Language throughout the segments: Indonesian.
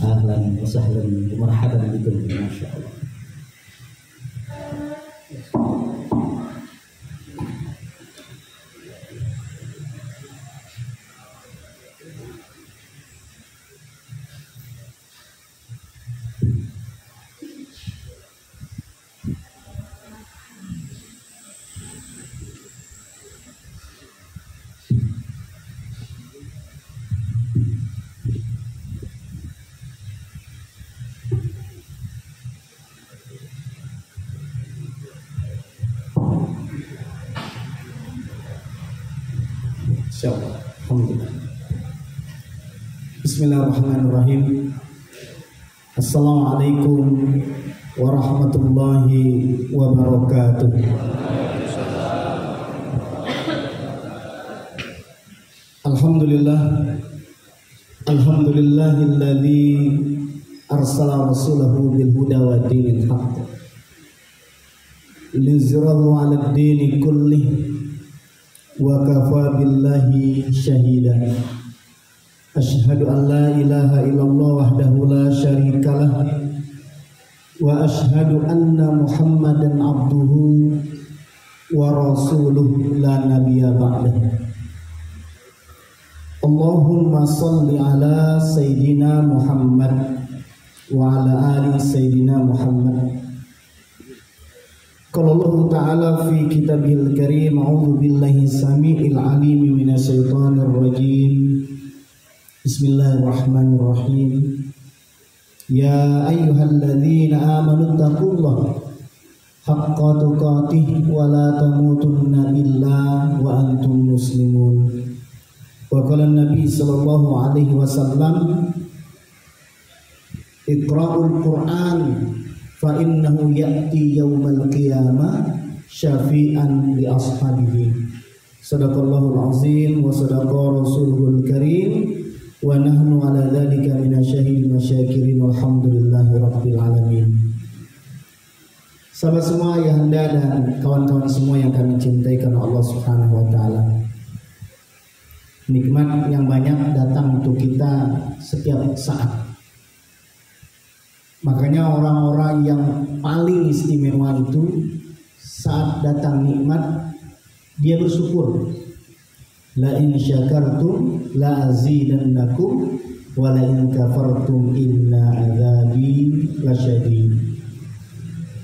Ahlan wa sahlan wa marhaban bikum, masyaallah. Insyaallah. Alhamdulillah. Bismillahirrahmanirrahim. Assalamualaikum warahmatullahi wabarakatuh. Alhamdulillah. Alhamdulillahilladzi arsala rasulahu bil huda wa dinil haqq liyuzhirahu 'alad dini kullih wa kafa billahi syahida. Asyhadu an la ilaha illallah wahdahu la syarikalah wa asyhadu anna Muhammadan abduhu wa rasuluh la nabiyya ba'dah. Allahumma salli ala sayyidina Muhammad wa ala ali sayyidina Muhammad. Qala Allah Ta'ala fi kitabihil karim, a'udzu billahi samii'il 'aliim minasy syaithaanir rajiim. Bismillahirrahmanirrahim. Ya ayyuhalladzina amanu taqullaha haqqa tuqatih wa la tamutunna illa wa antum muslimun. Wa qala an-nabi sallallahu alaihi wasallam, Iqra'ul Qur'an fa innahu ya'ti yaumal qiyamah syafi'an li ashabihi. Sadaqallahul azim wa sadaqa rasuluhul karim wa nahnu ala dzalika minasyahidin wasyakirin walhamdulillahi rabbil alamin. Sahabat semua yang Anda dan kawan-kawan semua yang kami cintai karena Allah Subhanahu wa taala. Nikmat yang banyak datang untuk kita setiap saat. Makanya orang-orang yang paling istimewa itu saat datang nikmat dia bersyukur. La in syakartum la azidannakum wa la in kafartum inna adzabi lasyadid.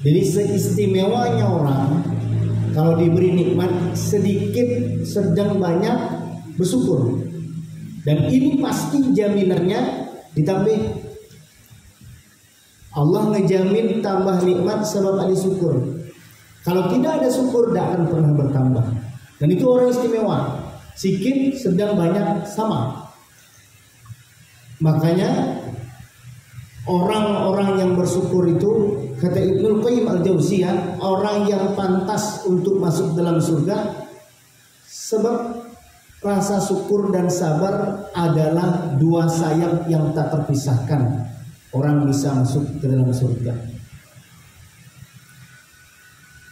Jadi seistimewanya orang kalau diberi nikmat sedikit sedang banyak bersyukur. Dan ini pasti jaminannya ditambah. Allah ngejamin tambah nikmat sebab ada syukur. Kalau tidak ada syukur tidak akan pernah bertambah. Dan itu orang istimewa. Sikit, sedang, banyak, sama. Makanya orang-orang yang bersyukur itu, kata Ibnul Qayyim al-Jauziyah, orang yang pantas untuk masuk dalam surga sebab rasa syukur dan sabar adalah dua sayap yang tak terpisahkan. Orang bisa masuk ke dalam surga.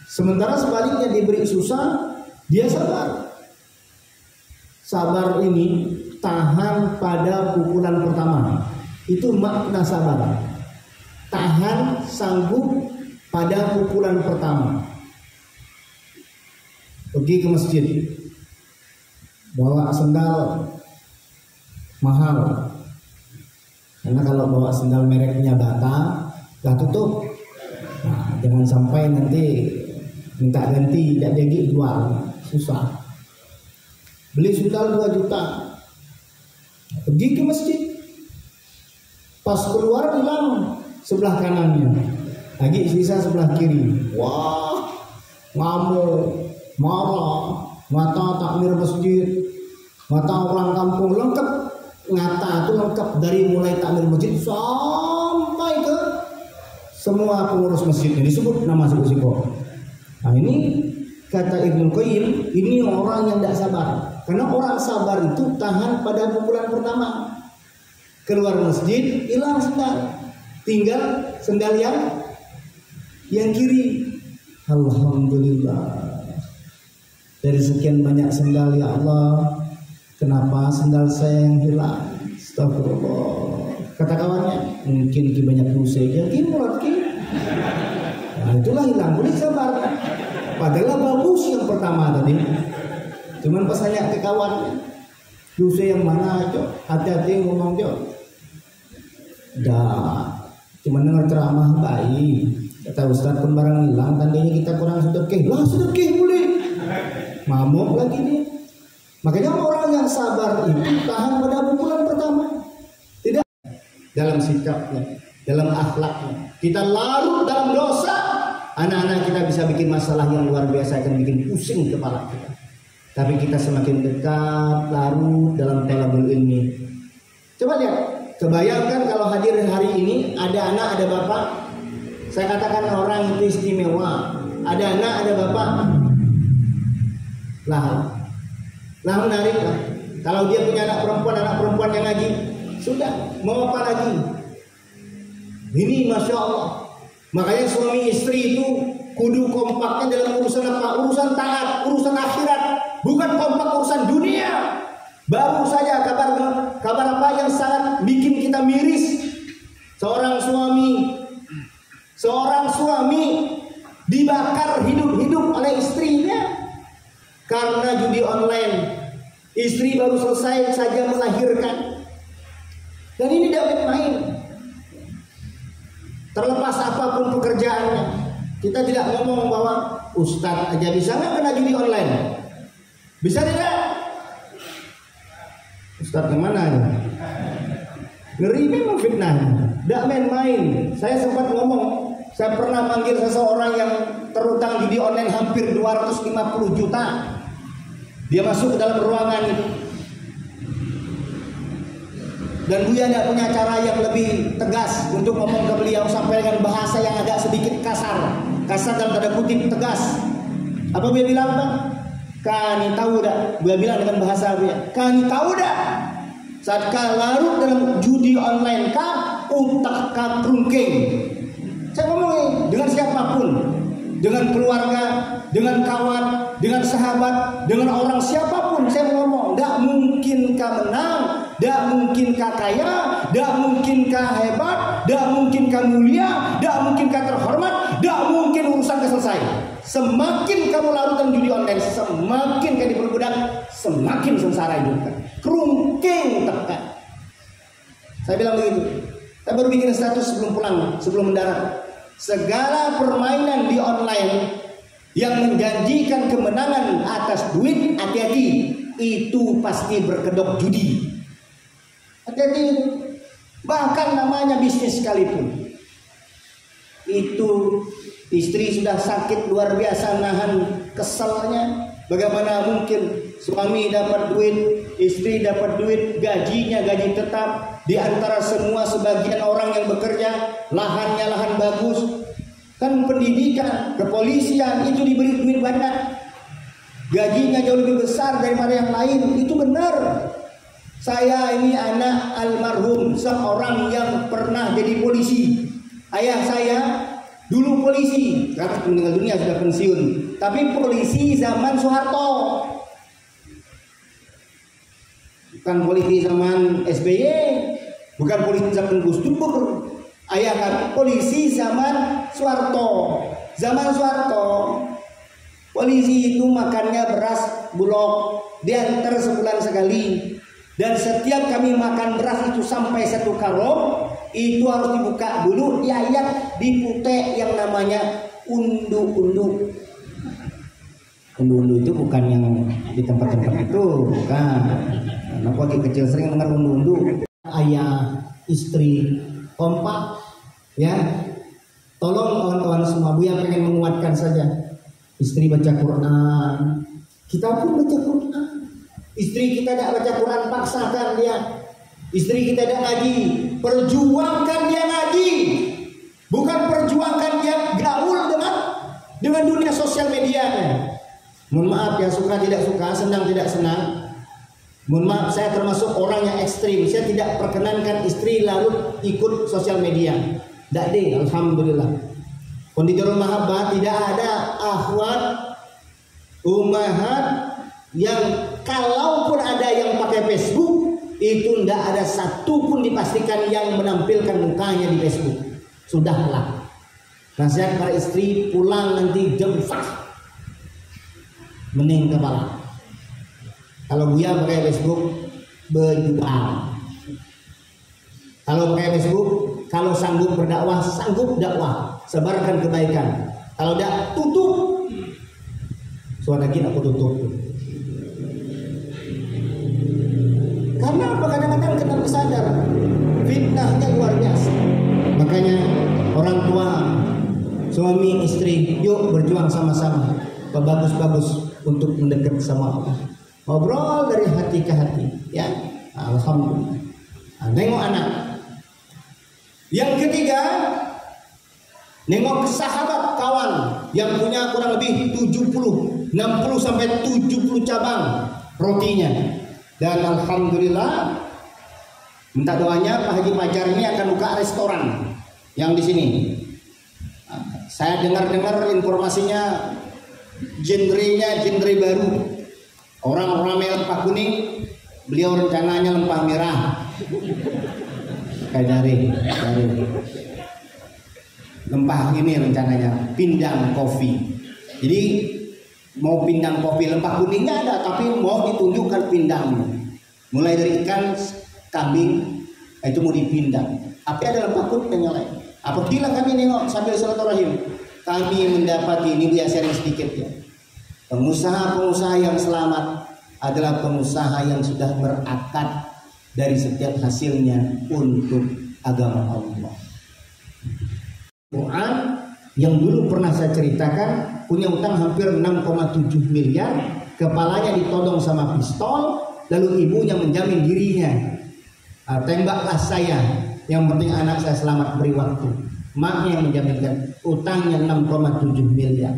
Sementara sebaliknya diberi susah, dia sabar. Sabar ini tahan pada pukulan pertama. Itu makna sabar. Tahan, sanggup pada pukulan pertama. Pergi ke masjid, bawa sendal mahal. Karena kalau bawa sendal mereknya Bata, gak tutup. Nah, jangan sampai nanti minta ganti, tidak jadi jual, susah. Beli sendal 2 juta, pergi ke masjid. Pas keluar hilang sebelah kanannya, lagi sisa sebelah kiri. Wah, ngamuk, marah, mata takmir masjid, mata orang kampung lengkap. Ngata itu lengkap dari mulai takmir masjid sampai ke semua pengurus masjidnya disebut nama siapa. Nah ini kata Ibnu Qayyim, ini orang yang tidak sabar. Karena orang sabar itu tahan pada pukulan pertama. Keluar masjid hilang sendal, tinggal sendal yang kiri. Alhamdulillah. Dari sekian banyak sendal ya Allah, kenapa sendal saya yang hilang? Astagfirullah. Kata kawannya, mungkin ki banyak dosa jadi mulut ki. Nah, itulah hilang, boleh sabar. Padahal bagus yang pertama tadi. Cuman pas saya ke kawan, dosa yang mana cok? Hati-hati ngomong cok. Dah, cuman dengar ceramah baik. Kata Ustaz pun barang hilang, tandanya kita kurang sedekah. Lah sedekah boleh. Mamuk lagi nih. Makanya orang yang sabar itu tahan pada pukulan pertama. Tidak dalam sikapnya, dalam akhlaknya. Kita larut dalam dosa, anak-anak kita bisa bikin masalah yang luar biasa, akan bikin pusing kepala kita. Tapi kita semakin dekat, larut dalam talabul ilmi. Coba lihat, kebayangkan kalau hadir hari ini ada anak, ada bapak. Saya katakan orang itu istimewa. Ada anak, ada bapak. Lah menarik lah. Kalau dia punya anak perempuan yang ngaji, sudah mau apa lagi? Ini masya Allah. Makanya suami istri itu kudu kompaknya dalam urusan apa? Urusan taat, urusan akhirat, bukan kompak urusan dunia. Baru saja kabar apa yang sangat bikin kita miris. Seorang suami dibakar hidup-hidup oleh istrinya karena judi online. Istri baru selesai saja melahirkan. Dan ini tidak main. Terlepas apapun pekerjaannya, kita tidak ngomong bahwa Ustadz aja bisa nggak kena judi online. Bisa tidak? Ustadz kemana ya? Ngeri memang fitnah. Tidak main-main. Saya sempat ngomong, saya pernah manggil seseorang yang terutang judi online hampir 250 juta. Dia masuk ke dalam ruangan itu. Dan Buya tidak punya cara yang lebih tegas untuk ngomong ke beliau sampai dengan bahasa yang agak sedikit kasar. Kasar dalam tanda kutip, tegas. Apa Buya bilang Pak? Kani tahu dah. Buya bilang dengan bahasa Buya. Kani tahu dah. Saat kau larut dalam judi online kah, utak kau kerungking. Saya ngomong dengan siapapun. Dengan keluarga, dengan kawan, dengan sahabat, dengan orang siapapun saya ngomong, tidak mungkin kah menang, tidak mungkin kah kaya, tidak mungkin kah hebat, tidak mungkin kah mulia, tidak mungkin kah terhormat, tidak mungkin urusan selesai. Semakin kamu larut dalam judi online, semakin kau diperbudak, semakin sengsara hidup. Kerungking tekan. Saya bilang begitu. Saya baru bikin status sebelum pulang, sebelum mendarat. Segala permainan di online yang menjanjikan kemenangan atas duit, hati-hati, itu pasti berkedok judi. Hati-hati. Bahkan namanya bisnis sekalipun, itu istri sudah sakit luar biasa nahan keselnya. Bagaimana mungkin suami dapat duit, istri dapat duit, gajinya gaji tetap. Di antara semua sebagian orang yang bekerja, lahannya lahan bagus. Kan pendidikan, kepolisian itu diberi duit banyak. Gajinya jauh lebih besar daripada yang lain. Itu benar. Saya ini anak almarhum seorang yang pernah jadi polisi. Ayah saya dulu polisi, karena meninggal dunia sudah pensiun. Tapi polisi zaman Soeharto, bukan polisi zaman SBY, bukan polisi zaman Gus Dur. Ayah kami polisi zaman Soeharto. Zaman Soeharto, polisi itu makannya beras bulog, diantar sebulan sekali. Dan setiap kami makan beras itu sampai 1 karung, itu harus dibuka dulu, diayak, dipute yang namanya undu-undu. Undu-undu itu bukan yang di tempat-tempat itu, bukan. Anak wakil kecil sering dengar undu-undu. Ayah, istri, kompak, ya. Tolong kawan-kawan semua, Buya pengen menguatkan saja. Istri baca Quran, kita pun baca Quran. Istri kita tidak baca Quran, paksakan dia. Istri kita tidak ngaji, perjuangkan dia ngaji. Bukan perjuangkan dia gaul dengan dunia sosial medianya. Mohon maaf ya, suka tidak suka, senang tidak senang. Mohon maaf, saya termasuk orang yang ekstrim. Saya tidak perkenankan istri larut ikut sosial media. Tidak deh, alhamdulillah. Konditorul mahabbah tidak ada akhwat, ummahat yang kalaupun ada yang pakai Facebook itu tidak ada satu pun dipastikan yang menampilkan mukanya di Facebook. Sudahlah. Nasihat para istri, pulang nanti jemfah, mening kepala. Kalau Buya pakai Facebook, berjuang. Kalau pakai Facebook, kalau sanggup berdakwah, sanggup dakwah, sebarkan kebaikan. Kalau tidak, tutup. Suara kita aku tutup. Karena apa? Kadang-kadang kita sadar fitnahnya luar biasa. Makanya orang tua, suami istri, yuk berjuang sama-sama. Bagus-bagus untuk mendekat sama Allah. Ngobrol dari hati ke hati, ya. Alhamdulillah. Nengok anak. Yang ketiga, nengok sahabat kawan yang punya kurang lebih 60 sampai 70 cabang rotinya. Dan alhamdulillah, minta doanya Pak Haji Fajar ini akan buka restoran yang di sini. Saya dengar-dengar informasinya genre baru. Orang ramai lempah kuning, beliau rencananya lempah merah. Kayak dari lempah ini rencananya pindang kopi. Jadi mau pindang kopi lempah kuningnya ada, tapi mau ditunjukkan pindangnya. Mulai dari ikan, kambing, itu mau dipindang. Tapi ada lempah kuning yang lain. Apabila kami nengok sambil silaturahim, kami mendapati, ini Buya sharing sedikit ya. Pengusaha-pengusaha yang selamat adalah pengusaha yang sudah berakad dari setiap hasilnya untuk agama Allah. Quran yang dulu pernah saya ceritakan punya utang hampir 6,7 miliar, kepalanya ditodong sama pistol, lalu ibunya menjamin dirinya, tembaklah saya, yang penting anak saya selamat, beri waktu. Maknya yang menjaminkan, utangnya 6,7 miliar.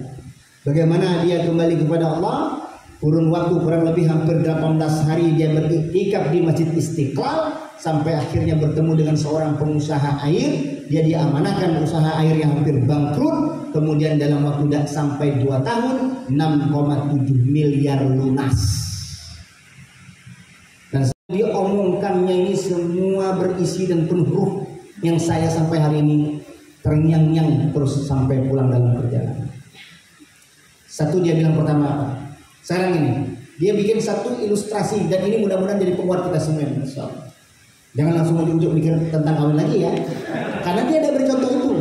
Bagaimana dia kembali kepada Allah? Kurun waktu kurang lebih hampir 18 hari dia beriktikaf di Masjid Istiqlal, sampai akhirnya bertemu dengan seorang pengusaha air. Dia diamanahkan usaha air yang hampir bangkrut. Kemudian dalam waktu tidak sampai 2 tahun 6,7 miliar lunas. Dan diomongkannya ini semua berisi dan penuh ruh, yang saya sampai hari ini terngiang-ngiang terus sampai pulang dalam perjalanan. Satu, dia bilang pertama apa? Sekarang ini dia bikin satu ilustrasi, dan ini mudah-mudahan jadi penguat kita semua, insya Allah. Jangan langsung ujung-ujung mikir tentang kawin lagi ya, karena dia ada bercontoh itu.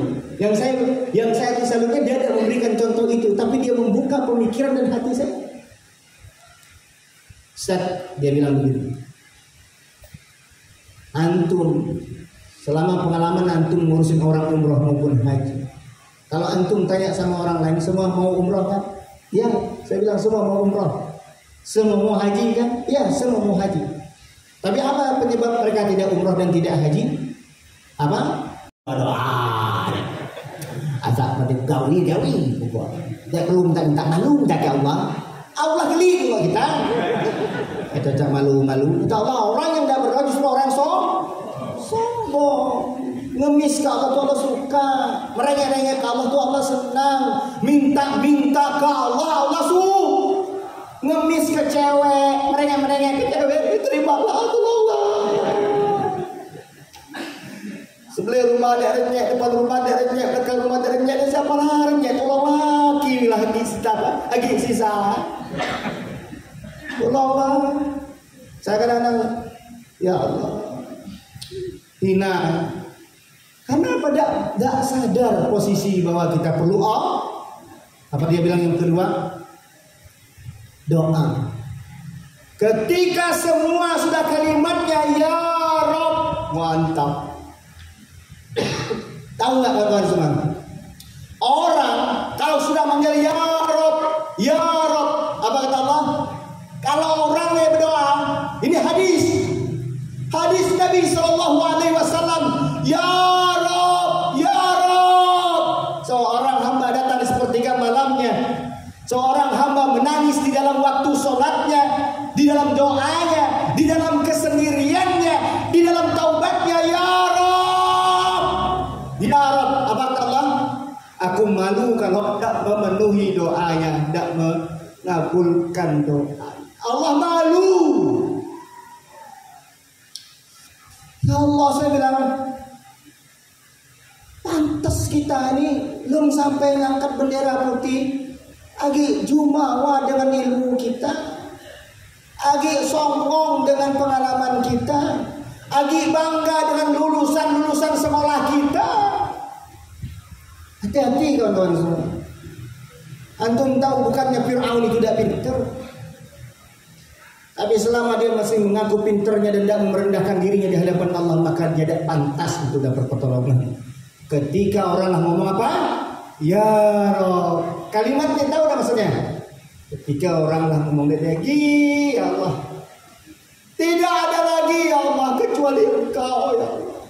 Yang saya disalurkan, dia ada memberikan contoh itu, tapi dia membuka pemikiran dan hati saya. Dia bilang begini, antum selama pengalaman antum ngurusin orang umroh maupun haji, kalau antum tanya sama orang lain, semua mau umroh kan? Ya, saya bilang semua mau umroh. Semua mau haji kan? Ya, semua mau haji. Tapi apa penyebab mereka tidak umroh dan tidak haji? Apa? Doa. Asal mati gawi. Tidak perlu minta malu, minta ke Allah. Allah geli kalau kita. Kita cak malu. Kita Allah, orang yang tidak berdoa justru orang sombong. Ngemis ke Allah tuh Allah suka, merengek-rengek ke Allah tuh Allah senang, minta ke Allah suka, ngemis ke cewek, merengek-rengek ke cewek, diterima Allah. Sebelah rumah ada renyek, depan rumah ada renyek, belakang rumah ada renyek, dan siapa lah renyek? Tolong lagi lah lagi sisa. Tolong lah. Saya kadang-kadang, ya Allah, hina. Karena apa? Tidak sadar posisi bahwa kita perlu apa dia bilang yang kedua? Doa. Ketika semua sudah kalimatnya ya Rob, mantap. Tahu nggak kawan semua? Orang kalau sudah manggil ya Rob, apa kata Allah? Kalau orang yang berdoa, ini hadis Nabi Sallallahu Alaihi Wasallam, ya seorang hamba datang di sepertiga malamnya, seorang hamba menangis di dalam waktu sholatnya, di dalam doanya, di dalam kesendiriannya, di dalam taubatnya, ya Rabb, apa kata Allah? Aku malu kalau tidak memenuhi doanya, tidak mengabulkan doa. Allah malu. Ya Allah, saya bilang, pantas kita ini belum sampai ngangkat bendera putih, agi jumawa dengan ilmu kita, agi sombong dengan pengalaman kita, agi bangga dengan lulusan sekolah kita. Hati-hati kawan-kawan semua. Antum tahu bukannya Fir'aun itu tidak pintar, tapi selama dia masih mengaku pinternya dan tidak merendahkan dirinya di hadapan Allah, maka dia tidak pantas untuk dapat pertolongan. Ketika orang ngomong apa? Ya Rob. Kalimatnya tahu tak maksudnya? Ketika orang ngomong lagi, ya Allah, tidak ada lagi ya Allah kecuali Engkau ya Allah.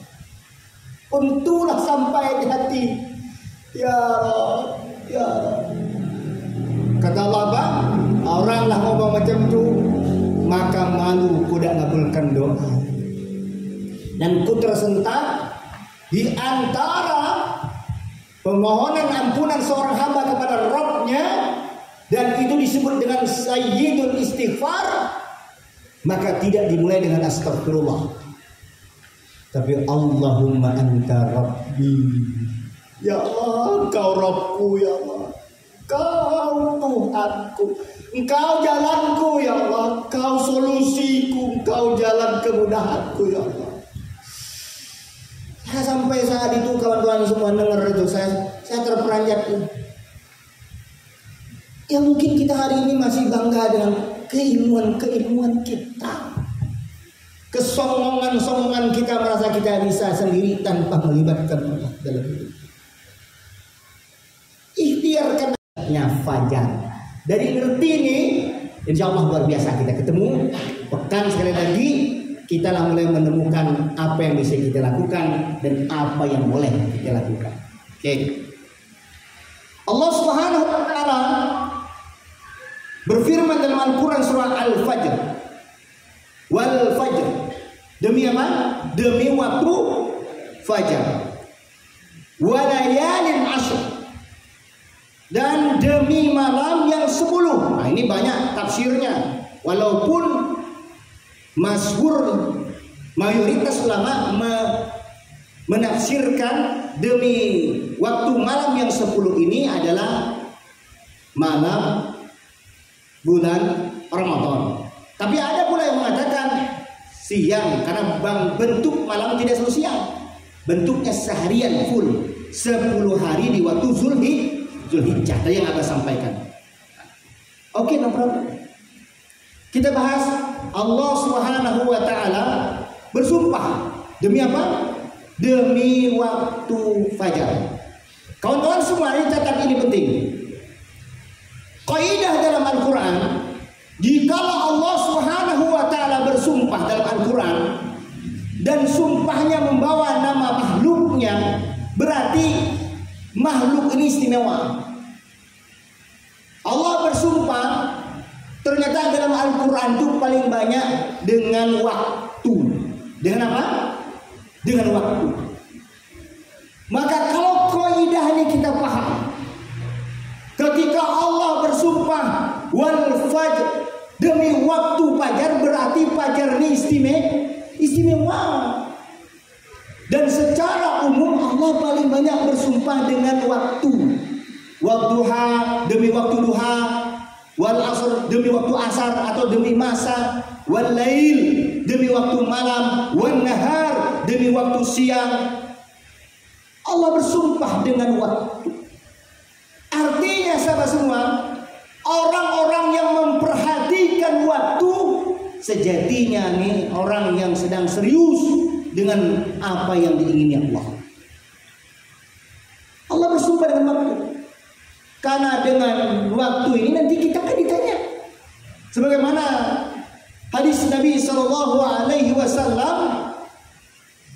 Untuklah sampai di hati. Ya Rob, ya Rob. Kata Allah apa? Orang lah ngomong macam itu, maka malu ku tidak ngabulkan doa. Dan ku tersentak di antara permohonan ampunan seorang hamba kepada Rabb-nya, dan itu disebut dengan sayyidul istighfar, maka tidak dimulai dengan astagfirullah, tapi Allahumma anta rabbi. Ya Allah, Engkau Rabbku ya Allah, Engkau Tuhanku, Engkau jalanku ya Allah, Engkau solusiku, Engkau jalan kemudahanku ya Allah. Sampai saat itu kawan-kawan semua dengar itu, saya terperanjat. Ya mungkin kita hari ini masih bangga dengan keilmuan kita, kesongongan kita, merasa kita bisa sendiri tanpa melibatkan Allah dalam hidup. Ikhtiarkannya fajar. Dari ngerti ini, insya Allah luar biasa kita ketemu. Pekan sekali lagi kita lah mulai menemukan apa yang bisa kita lakukan dan apa yang boleh kita lakukan. Oke. Allah Subhanahu wa taala berfirman dalam Al-Qur'an surah Al-Fajr. Wal fajr. Demi apa? Demi waktu fajar. Wa layalin ashr. Dan demi malam yang 10. Nah, ini banyak tafsirnya. Walaupun masyhur mayoritas ulama menafsirkan demi waktu malam yang 10 ini adalah malam bulan Ramadan. Tapi ada pula yang mengatakan siang, karena bentuk malam tidak selalu siang, bentuknya seharian full, 10 hari di waktu Zulhijjah tadi yang Abah sampaikan. Oke, no problem. Kita bahas Allah Subhanahu wa taala bersumpah demi apa? Demi waktu fajar. Kawan-kawan semua, ini catat, ini penting. Kaidah dalam Al-Qur'an, jikalau Allah Subhanahu wa taala bersumpah dalam Al-Qur'an dan sumpahnya membawa nama makhluknya, berarti makhluk ini istimewa. Allah bersumpah ternyata dalam Al-Quran itu paling banyak dengan waktu. Dengan apa? Dengan waktu. Maka kalau kaidah ini kita paham, ketika Allah bersumpah wal fajr, demi waktu fajar, berarti fajar ini istimewa. Dan secara umum Allah paling banyak bersumpah dengan waktu. Wadduha, demi waktu duha. Wal asr, demi waktu asar atau demi masa. Wal lail, demi waktu malam. Wan nahar, demi waktu siang. Allah bersumpah dengan waktu. Artinya sahabat semua, orang-orang yang memperhatikan waktu sejatinya nih orang yang sedang serius dengan apa yang diingini Allah. Allah bersumpah dengan waktu. Karena dengan waktu ini nanti kita akan ditanya. Sebagaimana hadis Nabi SAW,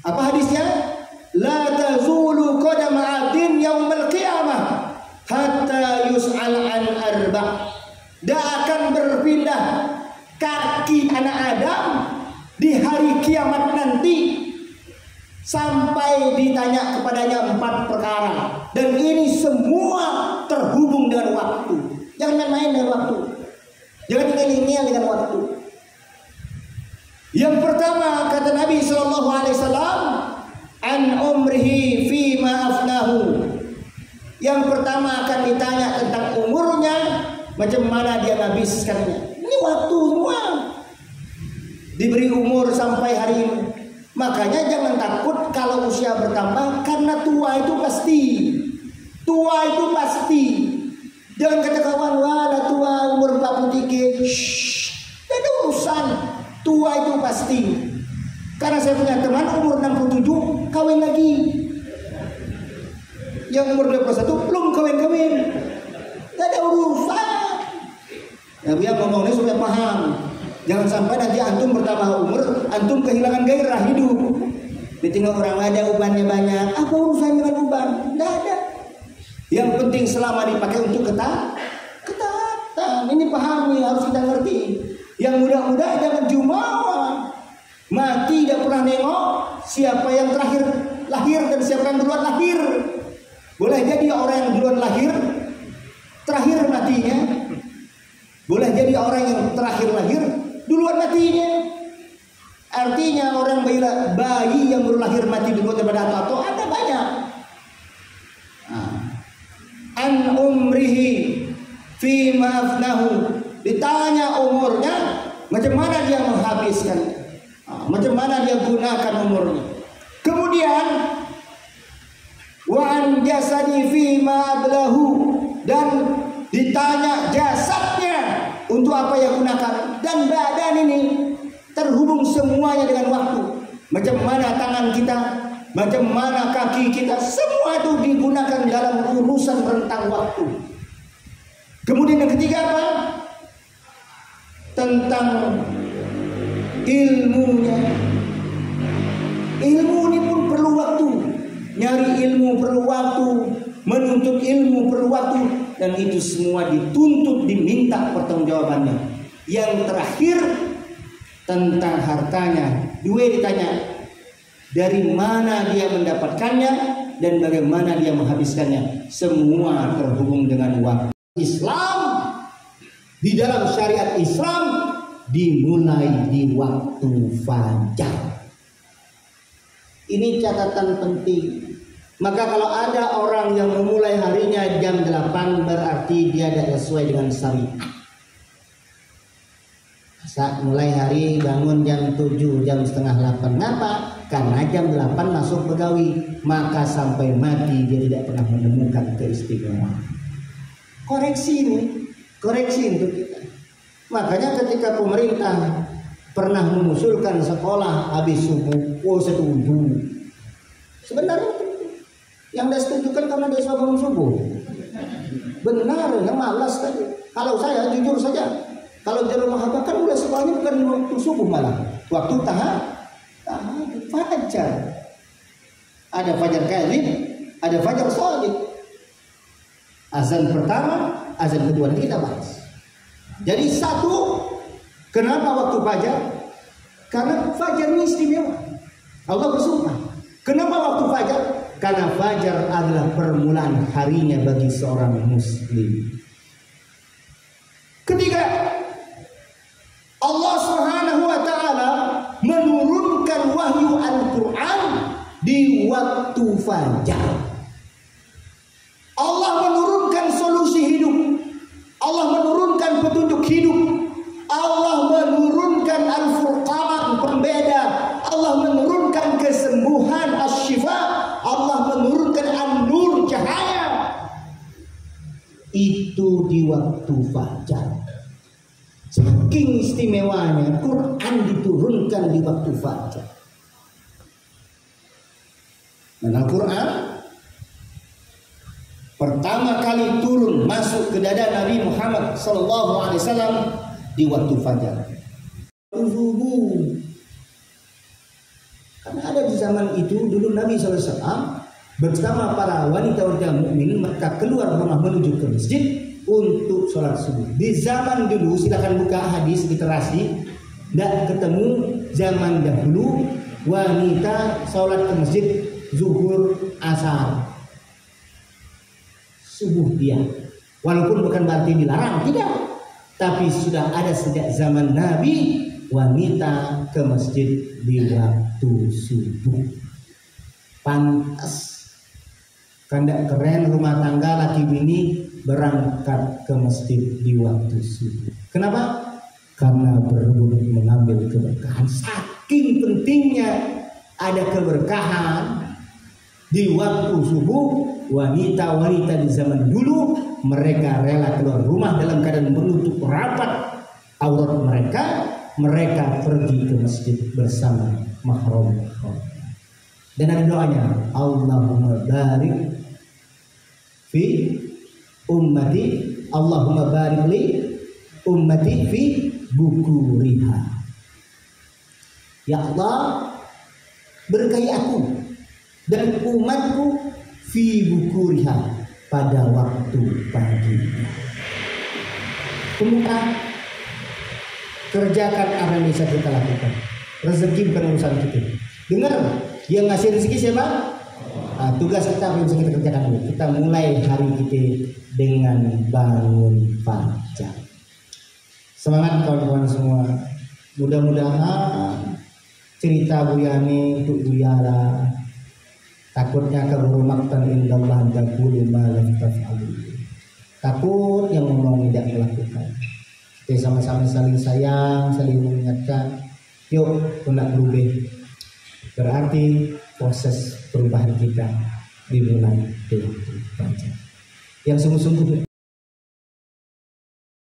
apa hadisnya? La tazulu qadama 'abdin yaumal qiyamah hatta yus'al an arba'. Tidak akan berpindah kaki anak Adam di hari kiamat nanti sampai ditanya kepadanya 4 perkara, dan ini semua terhubung dengan waktu. Jangan main-main dengan waktu, jangan ngel-ngel dengan waktu. Yang pertama kata Nabi SAW, an umrihi fi ma'afnahu. Yang pertama akan ditanya tentang umurnya, macam mana dia habiskannya. Ini waktu semua. Diberi umur sampai hari ini. Makanya jangan takut kalau usia bertambah, karena tua itu pasti. Tua itu pasti. Jangan kata kawan, wah tua umur 43. Tidak ada urusan. Tua itu pasti. Karena saya punya teman umur 67 kawin lagi. Yang umur 21 belum kawin-kawin. Tidak ada urusan. Ya biar ngomong ini supaya paham. Jangan sampai nanti antum bertambah umur, antum kehilangan gairah hidup. Ditinggal orang ada ubannya banyak. Apa urusan dengan uban? Tidak ada. Yang penting selama dipakai untuk ketaatan. Ini pahami, harus kita ngerti. Yang muda-muda jangan jumawa. Mati tidak pernah nengok siapa yang terakhir lahir dan siapa yang duluan lahir. Boleh jadi orang yang duluan lahir terakhir matinya. Boleh jadi orang yang terakhir lahir duluan matinya. Artinya orang bayi yang baru lahir mati duluan daripada atau ada banyak. An umrihi fi ma'afnahu. Ditanya umurnya, macam mana dia menghabiskan, macam mana dia gunakan umurnya. Kemudian wa an jasadi fi ma'ablahu, dan ditanya jasadnya untuk apa yang gunakan. Dan badan ini terhubung semuanya dengan waktu. Macam mana tangan kita, macam mana kaki kita, semua itu digunakan dalam urusan rentang waktu. Kemudian yang ketiga apa? Tentang ilmunya. Ilmu ini pun perlu waktu. Nyari ilmu perlu waktu, menuntut ilmu perlu waktu, dan itu semua dituntut, diminta pertanggungjawabannya. Yang terakhir tentang hartanya. Dua ditanya, dari mana dia mendapatkannya dan bagaimana dia menghabiskannya. Semua terhubung dengan waktu. Islam, di dalam syariat Islam dimulai di waktu fajar. Ini catatan penting. Maka kalau ada orang yang memulai harinya jam 8, berarti dia tidak sesuai dengan syariat. Saat mulai hari bangun jam 7, jam setengah 8. Kenapa? Karena jam 8 masuk pegawai. Maka sampai mati dia tidak pernah menemukan keistimewaan. Koreksi ini, koreksi untuk kita. Makanya ketika pemerintah pernah mengusulkan sekolah habis subuh, setuju. Sebenarnya yang dia setuju kan karena dia sudah bangun subuh. Benar, yang malas tadi. Kalau saya jujur saja, kalau di rumah abah kan udah sekolahnya bukan waktu subuh malah, waktu fajar. Ada fajar kadzib, ada fajar shadiq. Azan pertama, azan kedua, nanti kita bahas. Jadi satu, kenapa waktu fajar? Karena fajar ini istimewa. Allah bersumpah. Kenapa waktu fajar? Karena fajar adalah permulaan harinya bagi seorang muslim. Ketiga, Allah Subhanahu wa taala menurunkan wahyu Al-Qur'an di waktu fajar. Allah menurunkan solusi hidup. Allah menurunkan petunjuk hidup. Allah menurunkan Al-Furqan, pembeda. Allah menurunkan kesembuhan, asy-syifa. Allah menurunkan an-nur, cahaya. Itu di waktu fajar. Saking istimewanya Quran diturunkan di waktu fajar. Dan Al-Quran pertama kali turun masuk ke dada Nabi Muhammad SAW di waktu fajar. Subuh. Karena ada di zaman itu dulu Nabi SAW bersama para wanita-wanita mukmin maka keluar rumah menuju ke masjid untuk sholat subuh. Di zaman dulu, silakan buka hadis literasi, tidak ketemu zaman dahulu wanita sholat ke masjid zuhur, asar, subuh dia. Walaupun bukan berarti dilarang, tidak. Tapi sudah ada sejak zaman Nabi wanita ke masjid di waktu subuh. Pantas, kandak keren rumah tangga laki bini berangkat ke masjid di waktu subuh. Kenapa? Karena berebut mengambil keberkahan. Saking pentingnya ada keberkahan di waktu subuh, wanita-wanita di zaman dulu mereka rela keluar rumah dalam keadaan menutup rapat aurat mereka. Mereka pergi ke masjid bersama mahram. Dan ada doanya, Allahumma barik fi ummati, Allahumma barik li ummati fi bukuriha. Ya Allah, berkahi aku dan umatku fi bukuriha, pada waktu pagi. Pemuka, kerjakan apa yang bisa kita lakukan. Rezeki bukan urusan kita. Dengar, yang ngasih rezeki siapa? Nah, tugas kita apa yang bisa kita kerjakan dulu. Kita mulai hari kita dengan bangun fajar. Semangat kawan-kawan semua. Mudah-mudahan cerita Bu Yani untuk Bu Yara, takutnya keburu maktan indallah taqulu ma lam taf'alu. Takut yang ngomong tidak melakukan. Kita sama-sama saling sayang, saling mengingatkan. Yuk, hendak berubah. Berarti proses perubahan kita dimulai dari baca. Yang sungguh-sungguh